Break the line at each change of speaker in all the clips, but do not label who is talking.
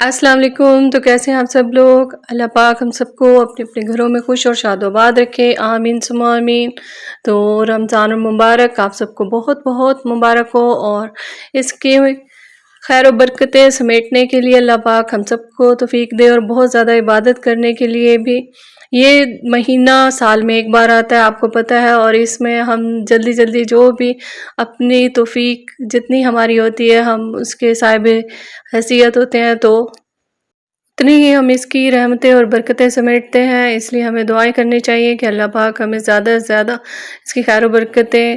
السلام علیکم۔ تو کیسے ہیں آپ سب لوگ؟ اللہ پاک ہم سب کو اپنے اپنے گھروں میں خوش اور شاد و آباد رکھے، آمین ثم آمین۔ تو رمضان المبارک آپ سب کو بہت بہت مبارک ہو، اور اس کے خیر و برکتیں سمیٹنے کے لیے اللہ پاک ہم سب کو توفیق دے، اور بہت زیادہ عبادت کرنے کے لیے بھی۔ یہ مہینہ سال میں ایک بار آتا ہے، آپ کو پتہ ہے، اور اس میں ہم جلدی جلدی جو بھی اپنی توفیق جتنی ہماری ہوتی ہے ہم اس کے صاحب حیثیت ہوتے ہیں، تو اتنی ہی ہم اس کی رحمتیں اور برکتیں سمیٹتے ہیں۔ اس لیے ہمیں دعائیں کرنی چاہیے کہ اللہ پاک ہمیں زیادہ سے زیادہ اس کی خیر و برکتیں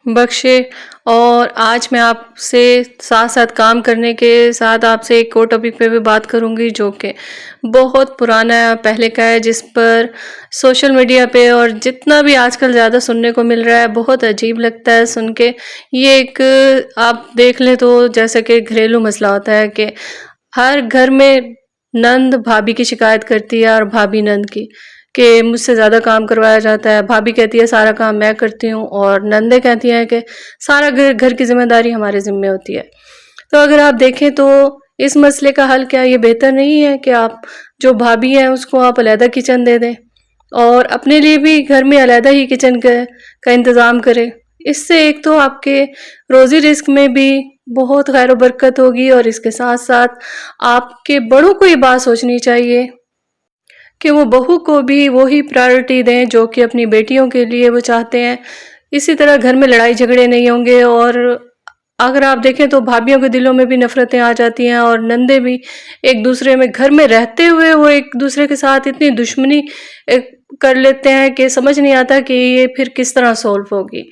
بخشے۔ اور آج میں آپ سے ساتھ ساتھ کام کرنے کے ساتھ آپ سے ایک اور ٹاپک پہ بھی بات کروں گی، جو کہ بہت پرانا پہلے کا ہے، جس پر سوشل میڈیا پہ اور جتنا بھی آج کل زیادہ سننے کو مل رہا ہے، بہت عجیب لگتا ہے سن کے۔ یہ ایک آپ دیکھ لیں تو جیسا کہ گھریلو مسئلہ ہوتا ہے کہ ہر گھر میں نند بھابھی کی شکایت کرتی ہے، اور بھابھی نند کی، کہ مجھ سے زیادہ کام کروایا جاتا ہے۔ بھابھی کہتی ہے سارا کام میں کرتی ہوں، اور نندیں کہتی ہیں کہ سارا گھر کی ذمہ داری ہمارے ذمہ ہوتی ہے۔ تو اگر آپ دیکھیں تو اس مسئلے کا حل کیا یہ بہتر نہیں ہے کہ آپ جو بھابھی ہیں اس کو آپ علیحدہ کچن دے دیں، اور اپنے لیے بھی گھر میں علیحدہ ہی کچن کا انتظام کریں؟ اس سے ایک تو آپ کے روزی رزق میں بھی بہت خیر و برکت ہوگی، اور اس کے ساتھ ساتھ آپ کے بڑوں کو یہ بات سوچنی چاہیے کہ وہ بہو کو بھی وہی پرائرٹی دیں جو کہ اپنی بیٹیوں کے لیے وہ چاہتے ہیں۔ اسی طرح گھر میں لڑائی جھگڑے نہیں ہوں گے، اور اگر آپ دیکھیں تو بھابھیوں کے دلوں میں بھی نفرتیں آ جاتی ہیں، اور نندے بھی ایک دوسرے میں گھر میں رہتے ہوئے وہ ایک دوسرے کے ساتھ اتنی دشمنی کر لیتے ہیں کہ سمجھ نہیں آتا کہ یہ پھر کس طرح سولو ہوگی۔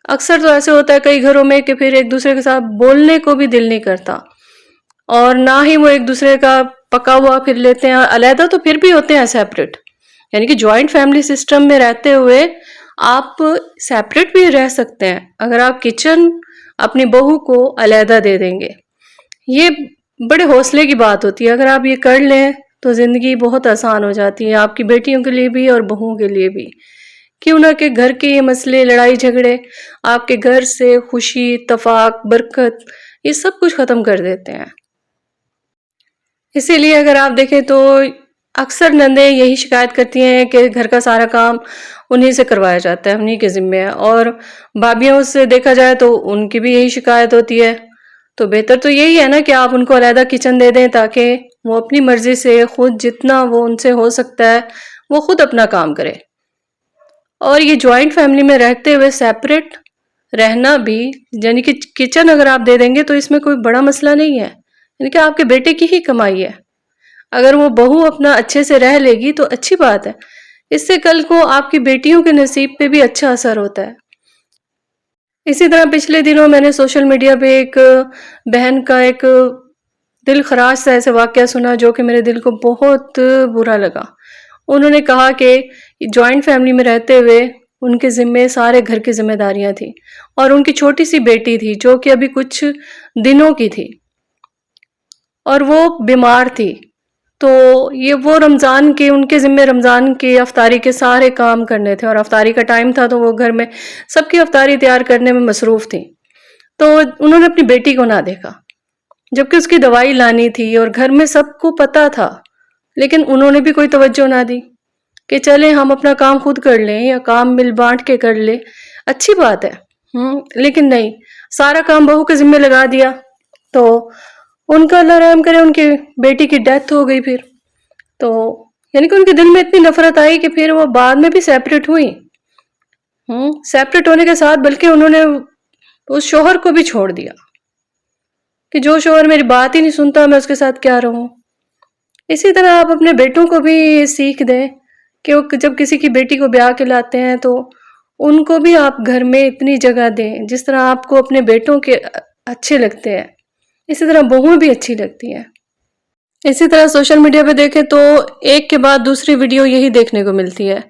اکثر تو ایسے ہوتا ہے کئی گھروں میں کہ پھر ایک دوسرے کے ساتھ بولنے کو بھی دل نہیں کرتا، اور نہ ہی وہ ایک دوسرے کا پکا ہوا پھر لیتے ہیں۔ علیحدہ تو پھر بھی ہوتے ہیں سیپریٹ، یعنی کہ جوائنٹ فیملی سسٹم میں رہتے ہوئے آپ سیپریٹ بھی رہ سکتے ہیں اگر آپ کچن اپنی بہو کو علیحدہ دے دیں گے۔ یہ بڑے حوصلے کی بات ہوتی ہے، اگر آپ یہ کر لیں تو زندگی بہت آسان ہو جاتی ہے، آپ کی بیٹیوں کے لیے بھی اور بہوؤں کے لیے بھی۔ کیوں نہ کہ گھر کے یہ مسئلے لڑائی جھگڑے آپ کے گھر سے خوشی، اتفاق، برکت یہ سب کچھ ختم کر دیتے ہیں۔ اسی لیے اگر آپ دیکھیں تو اکثر نندیں یہی شکایت کرتی ہیں کہ گھر کا سارا کام انہی سے کروایا جاتا ہے، انہی کے ذمہ ہے، اور بھابھیوں سے دیکھا جائے تو ان کی بھی یہی شکایت ہوتی ہے۔ تو بہتر تو یہی ہے نا کہ آپ ان کو علیحدہ کچن دے دیں، تاکہ وہ اپنی مرضی سے خود جتنا وہ ان سے ہو سکتا ہے وہ خود اپنا کام کرے۔ اور یہ جوائنٹ فیملی میں رہتے ہوئے سیپریٹ رہنا بھی، یعنی کہ کچن اگر آپ دے دیں گے تو اس میں کوئی بڑا مسئلہ نہیں ہے، یعنی کہ آپ کے بیٹے کی ہی کمائی ہے۔ اگر وہ بہو اپنا اچھے سے رہ لے گی تو اچھی بات ہے، اس سے کل کو آپ کی بیٹیوں کے نصیب پہ بھی اچھا اثر ہوتا ہے۔ اسی طرح پچھلے دنوں میں نے سوشل میڈیا پہ ایک بہن کا ایک دل خراش سا ایسے واقعہ سنا جو کہ میرے دل کو بہت برا لگا۔ انہوں نے کہا کہ جوائنٹ فیملی میں رہتے ہوئے ان کے ذمے سارے گھر کی ذمہ داریاں تھیں، اور ان کی چھوٹی سی بیٹی تھی جو کہ ابھی کچھ دنوں کی تھی، اور وہ بیمار تھی۔ تو یہ وہ رمضان کے ان کے ذمے رمضان کی افطاری کے سارے کام کرنے تھے، اور افطاری کا ٹائم تھا تو وہ گھر میں سب کی افطاری تیار کرنے میں مصروف تھی۔ تو انہوں نے اپنی بیٹی کو نہ دیکھا، جبکہ اس کی دوائی لانی تھی اور گھر میں سب کو پتہ تھا، لیکن انہوں نے بھی کوئی توجہ نہ دی کہ چلیں ہم اپنا کام خود کر لیں یا کام مل بانٹ کے کر لیں، اچھی بات ہے، لیکن نہیں، سارا کام بہو کے ذمے لگا دیا۔ تو ان کا اللہ رحم کرے، ان کی بیٹی کی ڈیتھ ہو گئی پھر۔ تو یعنی کہ ان کے دل میں اتنی نفرت آئی کہ پھر وہ بعد میں بھی سیپریٹ ہوئی، سیپریٹ ہونے کے ساتھ بلکہ انہوں نے اس شوہر کو بھی چھوڑ دیا کہ جو شوہر میری بات ہی نہیں سنتا میں اس کے ساتھ کیا رہوں۔ اسی طرح آپ اپنے بیٹوں کو بھی سیکھ دیں کہ وہ جب کسی کی بیٹی کو بیاہ کے لاتے ہیں تو ان کو بھی آپ گھر میں اتنی جگہ دیں جس طرح آپ کو اپنے بیٹوں کے اچھے لگتے ہیں، اسی طرح بہویں بھی اچھی لگتی ہیں۔ اسی طرح سوشل میڈیا پہ دیکھیں تو ایک کے بعد دوسری ویڈیو یہی دیکھنے کو ملتی ہے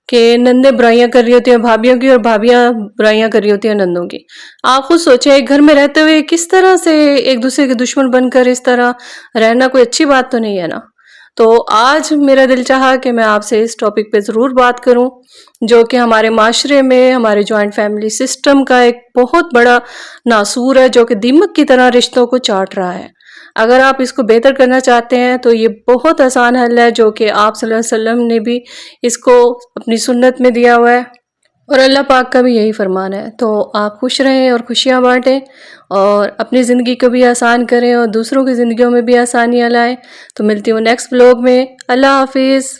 کہ نندیں برائیاں کر رہی ہوتی ہیں بھابھیوں کی، اور بھابیاں برائیاں کر رہی ہوتی ہیں نندوں کی۔ آپ خود سوچیں ایک گھر میں رہتے ہوئے کس طرح سے ایک دوسرے کے دشمن بن کر اس طرح رہنا کوئی اچھی بات تو نہیں ہے نا۔ تو آج میرا دل چاہا کہ میں آپ سے اس ٹاپک پہ ضرور بات کروں، جو کہ ہمارے معاشرے میں ہمارے جوائنٹ فیملی سسٹم کا ایک بہت بڑا ناسور ہے، جو کہ دیمک کی طرح رشتوں کو چاٹ رہا ہے۔ اگر آپ اس کو بہتر کرنا چاہتے ہیں تو یہ بہت آسان حل ہے، جو کہ آپ صلی اللہ علیہ وسلم نے بھی اس کو اپنی سنت میں دیا ہوا ہے، اور اللہ پاک کا بھی یہی فرمان ہے۔ تو آپ خوش رہیں اور خوشیاں بانٹیں، اور اپنی زندگی کو بھی آسان کریں اور دوسروں کی زندگیوں میں بھی آسانیاں لائیں۔ تو ملتی ہوں نیکسٹ بلاگ میں۔ اللہ حافظ۔